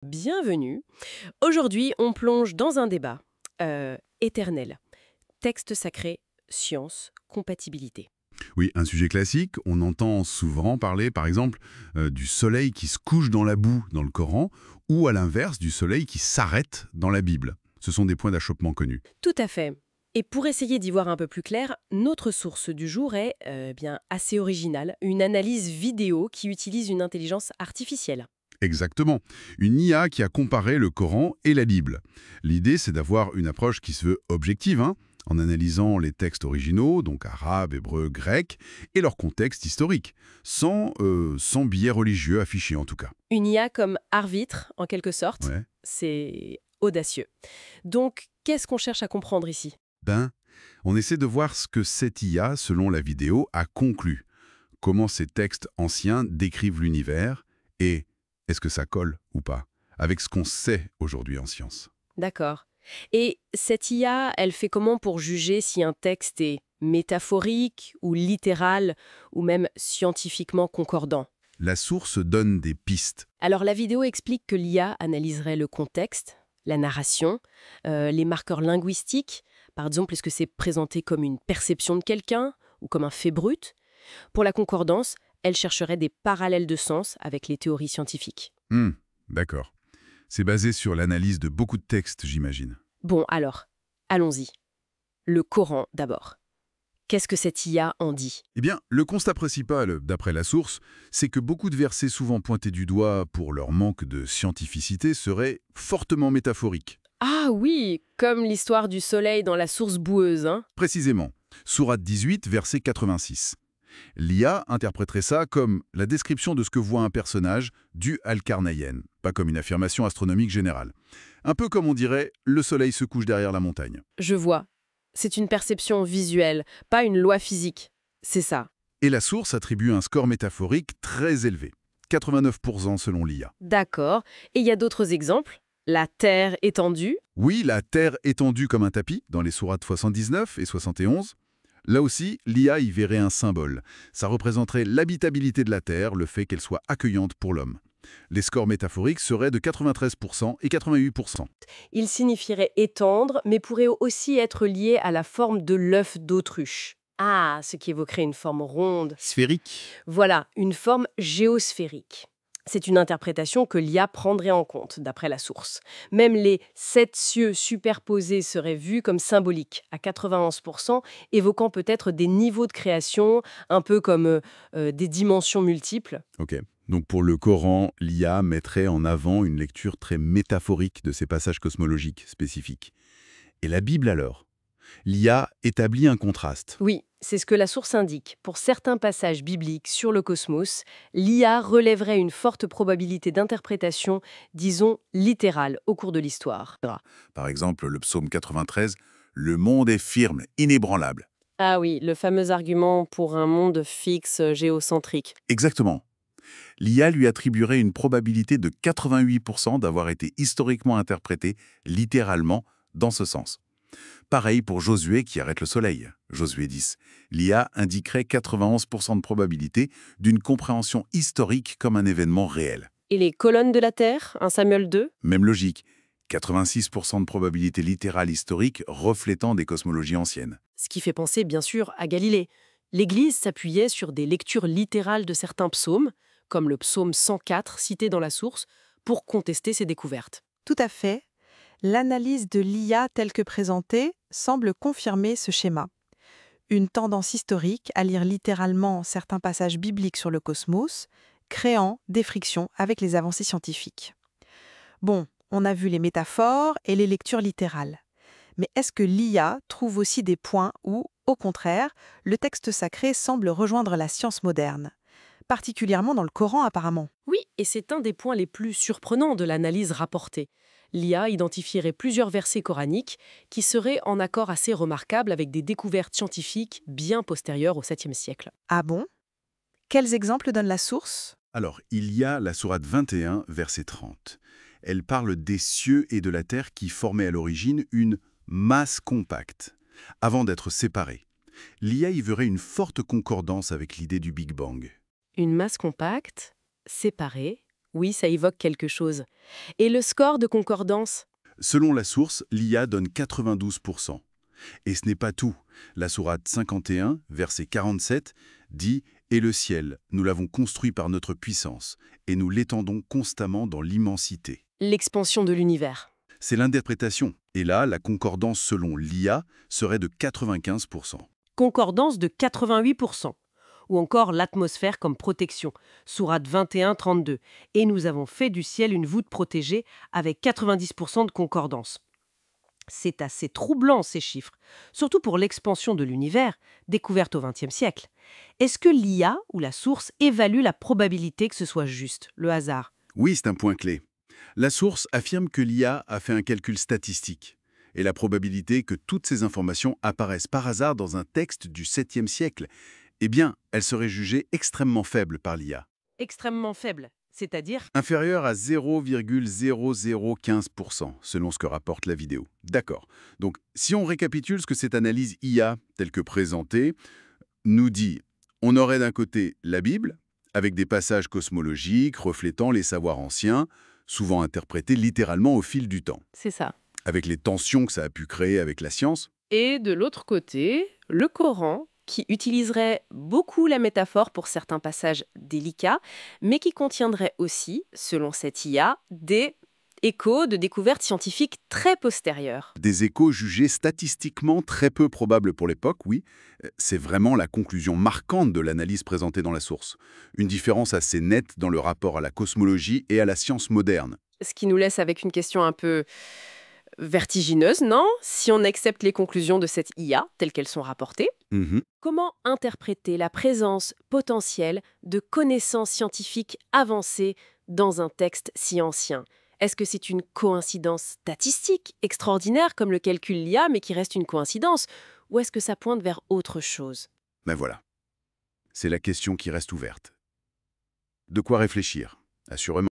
Bienvenue. Aujourd'hui, on plonge dans un débat éternel. Texte sacré, science, compatibilité. Oui, un sujet classique, on entend souvent parler par exemple du soleil qui se couche dans la boue dans le Coran, ou à l'inverse du soleil qui s'arrête dans la Bible. Ce sont des points d'achoppement connus. Tout à fait. Et pour essayer d'y voir un peu plus clair, notre source du jour est bien assez originale, une analyse vidéo qui utilise une intelligence artificielle. Exactement. Une IA qui a comparé le Coran et la Bible. L'idée, c'est d'avoir une approche qui se veut objective, en analysant les textes originaux, donc arabes, hébreux, grecs, et leur contexte historique, sans biais religieux affichés en tout cas. Une IA comme arbitre, en quelque sorte, Ouais. c'est audacieux. Donc, qu'est-ce qu'on cherche à comprendre ici? On essaie de voir ce que cette IA, selon la vidéo, a conclu. Comment ces textes anciens décrivent l'univers et est-ce que ça colle ou pas avec ce qu'on sait aujourd'hui en science. D'accord. Et cette IA, elle fait comment pour juger si un texte est métaphorique ou littéral ou même scientifiquement concordant? La source donne des pistes. Alors la vidéo explique que l'IA analyserait le contexte, la narration, les marqueurs linguistiques. Par exemple, est-ce que c'est présenté comme une perception de quelqu'un ou comme un fait brut? Pour la concordance, elle chercherait des parallèles de sens avec les théories scientifiques. D'accord. C'est basé sur l'analyse de beaucoup de textes, j'imagine. Bon, alors, allons-y. Le Coran d'abord. Qu'est-ce que cette IA en dit? Eh bien, le constat principal, d'après la source, c'est que beaucoup de versets souvent pointés du doigt pour leur manque de scientificité seraient fortement métaphoriques. Ah oui, comme l'histoire du soleil dans la source boueuse, hein? Précisément, Sourate 18, verset 86. L'IA interpréterait ça comme la description de ce que voit un personnage du Al-Karnayen, pas comme une affirmation astronomique générale. Un peu comme on dirait « le soleil se couche derrière la montagne Je vois. C'est une perception visuelle, pas une loi physique. C'est ça. ». Et la source attribue un score métaphorique très élevé, 89% selon l'IA. D'accord. Et il y a d'autres exemples? La Terre étendue? Oui, la Terre étendue comme un tapis, dans les sourates 79 et 71. Là aussi, l'IA y verrait un symbole. Ça représenterait l'habitabilité de la Terre, le fait qu'elle soit accueillante pour l'homme. Les scores métaphoriques seraient de 93% et 88%. Il signifierait étendre, mais pourrait aussi être lié à la forme de l'œuf d'autruche. Ah, ce qui évoquerait une forme ronde. Sphérique. Voilà, une forme géosphérique. C'est une interprétation que l'IA prendrait en compte, d'après la source. Même les 7 cieux superposés seraient vus comme symboliques, à 91%, évoquant peut-être des niveaux de création, un peu comme des dimensions multiples. Ok. Donc pour le Coran, l'IA mettrait en avant une lecture très métaphorique de ces passages cosmologiques spécifiques. Et la Bible alors? L'IA établit un contraste. Oui, c'est ce que la source indique. Pour certains passages bibliques sur le cosmos, l'IA relèverait une forte probabilité d'interprétation, disons, littérale au cours de l'histoire. Par exemple, le psaume 93, « Le monde est firme, inébranlable ». Ah oui, le fameux argument pour un monde fixe géocentrique. Exactement. L'IA lui attribuerait une probabilité de 88% d'avoir été historiquement interprété littéralement dans ce sens. Pareil pour Josué qui arrête le soleil. Josué 10. L'IA indiquerait 91% de probabilité d'une compréhension historique comme un événement réel. Et les colonnes de la Terre, un Samuel 2? Même logique. 86% de probabilité littérale historique reflétant des cosmologies anciennes. Ce qui fait penser bien sûr à Galilée. L'Église s'appuyait sur des lectures littérales de certains psaumes, comme le psaume 104 cité dans la source, pour contester ces découvertes. Tout à fait. L'analyse de l'IA telle que présentée semble confirmer ce schéma. Une tendance historique à lire littéralement certains passages bibliques sur le cosmos, créant des frictions avec les avancées scientifiques. Bon, on a vu les métaphores et les lectures littérales. Mais est-ce que l'IA trouve aussi des points où, au contraire, le texte sacré semble rejoindre la science moderne, particulièrement dans le Coran apparemment? Oui, et c'est un des points les plus surprenants de l'analyse rapportée. L'IA identifierait plusieurs versets coraniques qui seraient en accord assez remarquable avec des découvertes scientifiques bien postérieures au 7e siècle. Ah bon? Quels exemples donne la source? Alors, il y a la sourate 21, verset 30. Elle parle des cieux et de la terre qui formaient à l'origine une masse compacte, avant d'être séparés. L'IA y verrait une forte concordance avec l'idée du Big Bang. Une masse compacte, séparée, Oui, ça évoque quelque chose. Et le score de concordance? Selon la source, l'IA donne 92%. Et ce n'est pas tout. La sourate 51, verset 47, dit « Et le ciel, nous l'avons construit par notre puissance, et nous l'étendons constamment dans l'immensité. L'expansion de l'univers. » C'est l'interprétation. Et là, la concordance selon l'IA serait de 95%. Concordance de 88%. Ou encore l'atmosphère comme protection, sourate 21-32. Et nous avons fait du ciel une voûte protégée avec 90% de concordance. C'est assez troublant ces chiffres, surtout pour l'expansion de l'univers, découverte au XXe siècle. Est-ce que l'IA ou la source évalue la probabilité que ce soit juste, le hasard? Oui, c'est un point clé. La source affirme que l'IA a fait un calcul statistique. Et la probabilité que toutes ces informations apparaissent par hasard dans un texte du 7e siècle, eh bien, elle serait jugée extrêmement faible par l'IA. Extrêmement faible, c'est-à-dire? Inférieure à 0,0015%, selon ce que rapporte la vidéo. D'accord. Donc, si on récapitule ce que cette analyse IA, telle que présentée, nous dit, on aurait d'un côté la Bible, avec des passages cosmologiques reflétant les savoirs anciens, souvent interprétés littéralement au fil du temps, C'est ça. avec les tensions que ça a pu créer avec la science. Et de l'autre côté, le Coran, qui utiliserait beaucoup la métaphore pour certains passages délicats, mais qui contiendrait aussi, selon cette IA, des échos de découvertes scientifiques très postérieures. Des échos jugés statistiquement très peu probables pour l'époque, oui. C'est vraiment la conclusion marquante de l'analyse présentée dans la source. Une différence assez nette dans le rapport à la cosmologie et à la science moderne. Ce qui nous laisse avec une question un peu vertigineuse, non? Si on accepte les conclusions de cette IA telles qu'elles sont rapportées, Mhm. comment interpréter la présence potentielle de connaissances scientifiques avancées dans un texte si ancien? Est-ce que c'est une coïncidence statistique extraordinaire comme le calcule l'IA mais qui reste une coïncidence? Ou est-ce que ça pointe vers autre chose? Ben voilà. C'est la question qui reste ouverte. De quoi réfléchir, assurément.